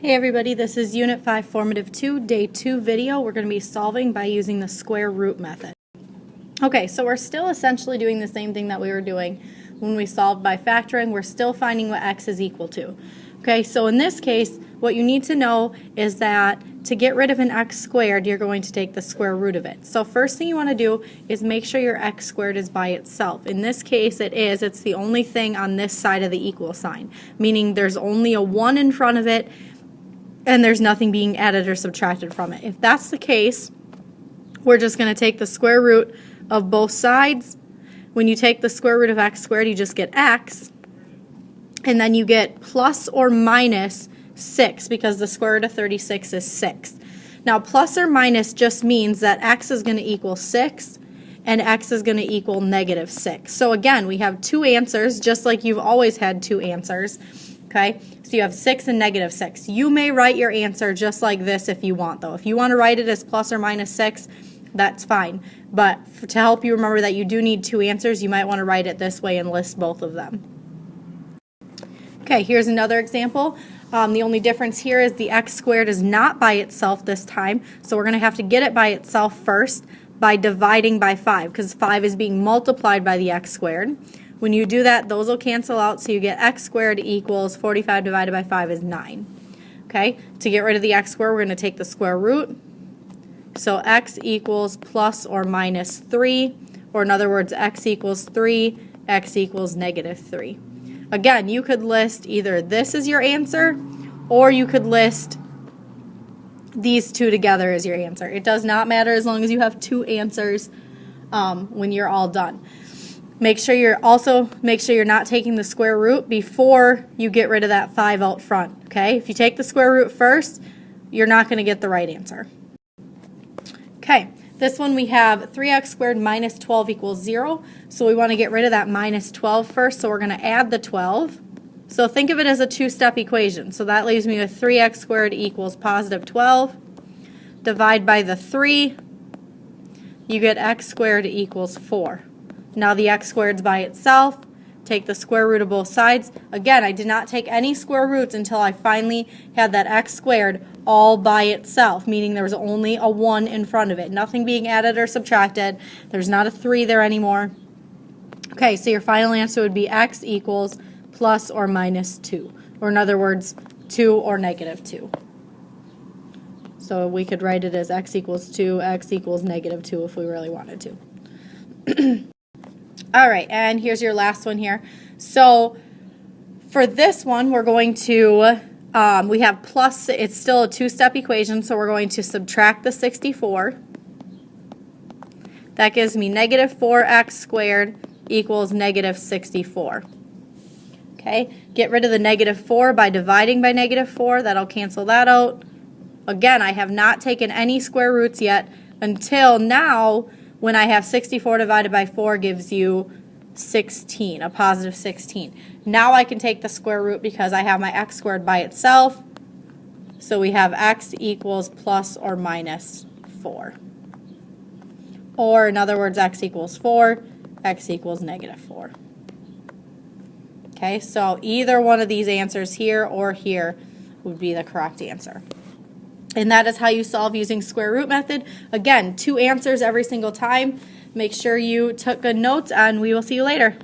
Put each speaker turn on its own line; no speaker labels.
Hey everybody, this is Unit 5 Formative 2, Day 2 video. We're going to be solving by using the square root method. Okay, so we're still essentially doing the same thing that we were doing when we solved by factoring. We're still finding what x is equal to. Okay, so in this case, what you need to know is that to get rid of an x squared, you're going to take the square root of it. So first thing you want to do is make sure your x squared is by itself. In this case, it's the only thing on this side of the equal sign, meaning there's only a 1 in front of it, and there's nothing being added or subtracted from it. If that's the case, we're just going to take the square root of both sides. When you take the square root of x squared, you just get x, and then you get plus or minus 6, because the square root of 36 is 6. Now, plus or minus just means that x is going to equal 6, and x is going to equal negative 6. So again, we have two answers, just like you've always had two answers. Okay, so you have 6 and negative 6. You may write your answer just like this if you want, though. If you want to write it as plus or minus 6, that's fine. But to help you remember that you do need two answers, you might want to write it this way and list both of them. Okay, here's another example. The only difference here is the x squared is not by itself this time, so we're going to have to get it by itself first by dividing by 5, because 5 is being multiplied by the x squared. When you do that, those will cancel out, so you get x squared equals 45 divided by 5 is 9. Okay, to get rid of the x squared, we're going to take the square root. So x equals plus or minus 3, or in other words, x equals 3, x equals negative 3. Again, you could list either this as your answer, or you could list these two together as your answer. It does not matter as long as you have two answers when you're all done. Make sure you're not taking the square root before you get rid of that 5 out front. Okay? If you take the square root first, you're not going to get the right answer. Okay, this one we have 3x squared minus 12 equals 0. So we want to get rid of that minus 12 first, so we're going to add the 12. So think of it as a two-step equation. So that leaves me with 3x squared equals positive 12. Divide by the 3, you get x squared equals 4. Now the x squared's by itself. Take the square root of both sides. Again, I did not take any square roots until I finally had that x squared all by itself, meaning there was only a 1 in front of it. Nothing being added or subtracted. There's not a 3 there anymore. Okay, so your final answer would be x equals plus or minus 2. Or in other words, 2 or negative 2. So we could write it as x equals 2, x equals negative 2 if we really wanted to. All right, and here's your last one here. So for this one, we're going to, we have plus, it's still a two-step equation, so we're going to subtract the 64. That gives me negative 4x squared equals negative 64. Okay, get rid of the negative 4 by dividing by negative 4. That'll cancel that out. Again, I have not taken any square roots yet until now, when I have 64 divided by 4 gives you 16, a positive 16. Now I can take the square root because I have my x squared by itself. So we have x equals plus or minus 4. Or in other words, x equals 4, x equals negative 4. Okay, so either one of these answers here or here would be the correct answer. And that is how you solve using square root method. Again, two answers every single time. Make sure you took good notes, and we will see you later.